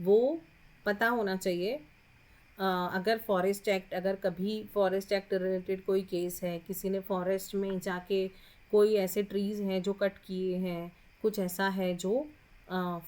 वो पता होना चाहिए। अगर फॉरेस्ट एक्ट, अगर कभी फॉरेस्ट एक्ट रिलेटेड कोई केस है, किसी ने फॉरेस्ट में जाके कोई ऐसे ट्रीज़ हैं जो कट किए हैं, कुछ ऐसा है जो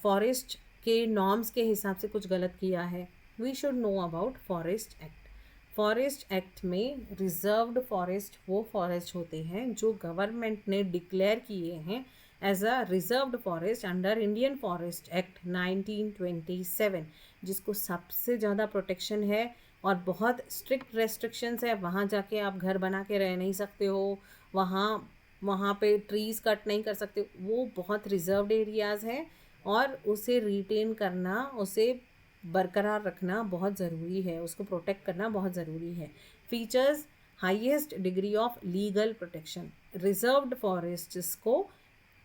फॉरेस्ट के नॉर्म्स के हिसाब से कुछ गलत किया है, we should know about forest act. Forest act में रिजर्व्ड फॉरेस्ट वो फॉरेस्ट होते हैं जो गवर्नमेंट ने डिक्लेयर किए हैं as a reserved forest under Indian forest act 1927, जिसको सबसे ज़्यादा प्रोटेक्शन है और बहुत स्ट्रिक्ट रेस्ट्रिक्शंस है। वहाँ जाके आप घर बना के रह नहीं सकते हो, वहाँ वहाँ पे ट्रीज़ कट नहीं कर सकते। वो बहुत रिजर्व्ड एरियाज़ हैं और उसे रिटेन करना, उसे बरकरार रखना बहुत ज़रूरी है, उसको प्रोटेक्ट करना बहुत ज़रूरी है। Features: highest degree of legal protection. Reserved forests को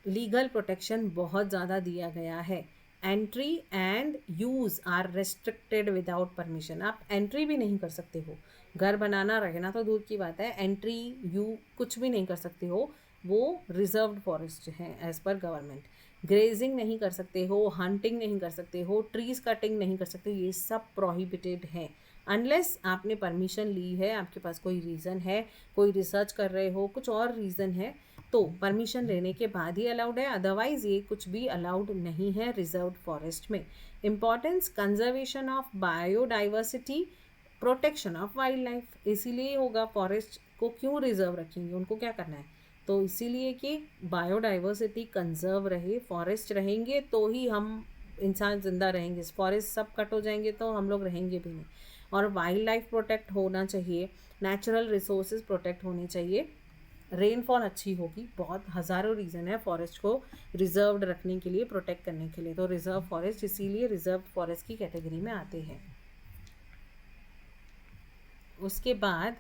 लीगल प्रोटेक्शन बहुत ज़्यादा दिया गया है। Entry and use are restricted without permission. आप एंट्री भी नहीं कर सकते हो, घर बनाना रहना तो दूर की बात है, एंट्री यू कुछ भी नहीं कर सकते हो। वो रिजर्व्ड फॉरेस्ट हैं एज़ पर गवर्नमेंट। ग्रेजिंग नहीं कर सकते हो, हंटिंग नहीं कर सकते हो, ट्रीज़ कटिंग नहीं कर सकते, ये सब प्रोहिबिटेड है अनलेस आपने परमिशन ली है, आपके पास कोई रीज़न है, कोई रिसर्च कर रहे हो, कुछ और रीज़न है, तो परमिशन लेने के बाद ही अलाउड है, अदरवाइज ये कुछ भी अलाउड नहीं है रिजर्व्ड फॉरेस्ट में। Importance: conservation of biodiversity, protection of wild life. इसीलिए होगा, फॉरेस्ट को क्यों रिजर्व रखेंगे, उनको क्या करना है, तो इसीलिए कि बायोडाइवर्सिटी कंजर्व रहे। फॉरेस्ट रहेंगे तो ही हम इंसान ज़िंदा रहेंगे, फॉरेस्ट सब कट हो जाएंगे तो हम लोग रहेंगे भी नहीं। और वाइल्ड लाइफ प्रोटेक्ट होना चाहिए, नेचुरल रिसोर्सेज प्रोटेक्ट होनी चाहिए, रेनफॉल अच्छी होगी। बहुत हज़ारों रीज़न है फॉरेस्ट को रिजर्व्ड रखने के लिए, प्रोटेक्ट करने के लिए, तो रिजर्व फॉरेस्ट इसीलिए रिजर्व फॉरेस्ट की कैटेगरी में आते हैं। उसके बाद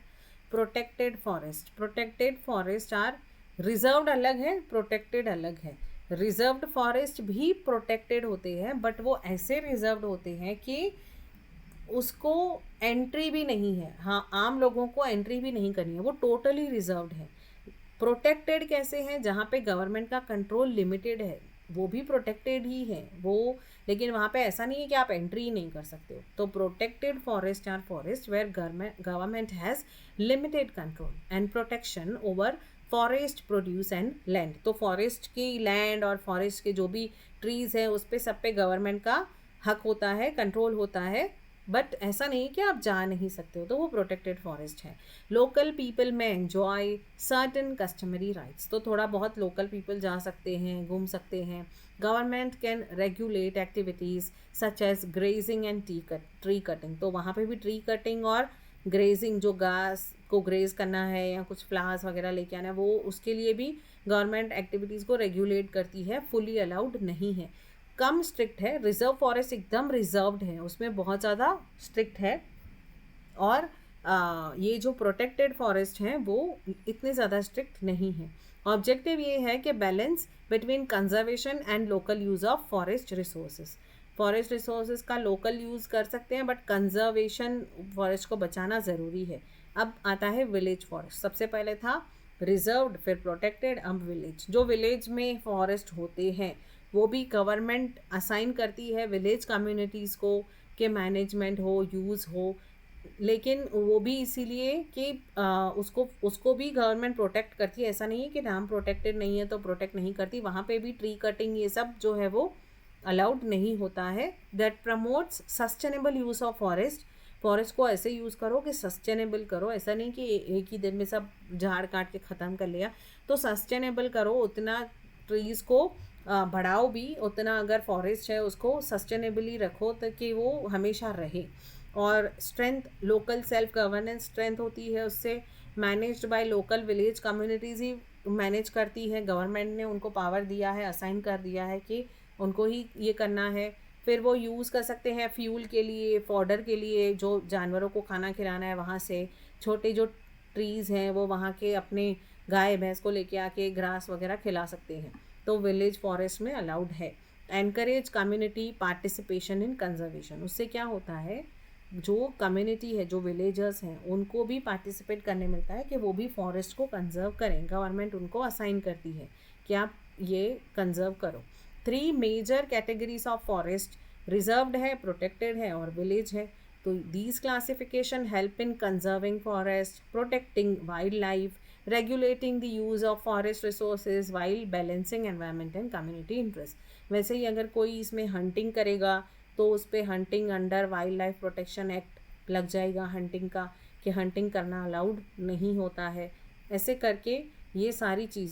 protected forest. Protected forest are, reserved अलग है, प्रोटेक्टेड अलग है। रिजर्व्ड फॉरेस्ट भी प्रोटेक्टेड होते हैं बट वो ऐसे रिजर्व्ड होते हैं कि उसको एंट्री भी नहीं है, हाँ आम लोगों को एंट्री भी नहीं करनी है, वो टोटली रिजर्व्ड है। प्रोटेक्टेड कैसे हैं, जहाँ पे गवर्नमेंट का कंट्रोल लिमिटेड है, वो भी प्रोटेक्टेड ही है वो, लेकिन वहाँ पे ऐसा नहीं है कि आप एंट्री ही नहीं कर सकते हो। तो protected forest are forest where government has limited control and protection over forest produce and land. तो फॉरेस्ट की लैंड और फॉरेस्ट के जो भी ट्रीज़ हैं उस पर सब पे गवर्नमेंट का हक होता है, कंट्रोल होता है, बट ऐसा नहीं कि आप जा नहीं सकते हो, तो वो प्रोटेक्टेड फॉरेस्ट है। लोकल पीपल में एन्जॉय सर्टन कस्टमरी राइट्स, तो थोड़ा बहुत लोकल पीपल जा सकते हैं, घूम सकते हैं। Government can regulate activities such as grazing and tree cutting, तो वहाँ पे भी ट्री कटिंग और ग्रेजिंग, जो घास को ग्रेज करना है या कुछ फ्लावर्स वगैरह लेके आना है, वो उसके लिए भी गवर्नमेंट एक्टिविटीज़ को रेगुलेट करती है, फुली अलाउड नहीं है, कम स्ट्रिक्ट है। रिजर्व फॉरेस्ट एकदम रिजर्व्ड है, उसमें बहुत ज़्यादा स्ट्रिक्ट है। और ये जो प्रोटेक्टेड फॉरेस्ट हैं वो इतने ज़्यादा स्ट्रिक्ट नहीं है। ऑब्जेक्टिव ये है कि balance between conservation and local use of forest resources. Forest resources का लोकल यूज़ कर सकते हैं बट कंजर्वेशन, फॉरेस्ट को बचाना ज़रूरी है। अब आता है विलेज फॉरेस्ट। सबसे पहले था रिजर्व्ड, फिर प्रोटेक्टेड, अब विलेज। जो विलेज में फॉरेस्ट होते हैं वो भी गवर्नमेंट असाइन करती है विलेज कम्युनिटीज़ को, कि मैनेजमेंट हो, यूज़ हो, लेकिन वो भी इसीलिए कि उसको उसको भी गवर्नमेंट प्रोटेक्ट करती है। ऐसा नहीं है कि नाम प्रोटेक्टेड नहीं है तो प्रोटेक्ट नहीं करती, वहाँ पे भी ट्री कटिंग ये सब जो है वो अलाउड नहीं होता है। That promotes sustainable use of forest. Forest को ऐसे यूज़ करो कि सस्टेनेबल करो, ऐसा नहीं कि एक ही दिन में सब झाड़ काट के ख़त्म कर लिया, तो सस्टेनेबल करो, उतना ट्रीज़ को बढ़ाओ भी, उतना अगर फॉरेस्ट है उसको सस्टेनेबली रखो ताकि वो हमेशा रहे। और strength, local self governance strength होती है उससे। Managed by local village communities he manage करती है, गवर्नमेंट ने उनको पावर दिया है, असाइन कर दिया है कि उनको ही ये करना है। फिर वो यूज़ कर सकते हैं फ्यूल के लिए, फॉडर के लिए, जो जानवरों को खाना खिलाना है वहाँ से। छोटे जो ट्रीज़ हैं वो वहाँ के अपने गाय भैंस को लेके आके ग्रास वगैरह खिला सकते हैं, तो विलेज फॉरेस्ट में अलाउड है। Encourage community participation in conservation. उससे क्या होता है, जो कम्युनिटी है, जो विलेजर्स हैं, उनको भी पार्टिसिपेट करने मिलता है कि वो भी फॉरेस्ट को कंजर्व करें। गवर्नमेंट उनको असाइन करती है कि आप ये कंजर्व करो। 3 major categories of forest reserved है, प्रोटेक्टेड है और विलेज है। तो these classification help in conserving forest, protecting wildlife, regulating the use of forest resources while balancing environment and community interest. वैसे ही अगर कोई इसमें हंटिंग करेगा तो उस पर hunting under wild life protection act लग जाएगा हंटिंग का, कि हंटिंग करना अलाउड नहीं होता है। ऐसे करके ये सारी चीज़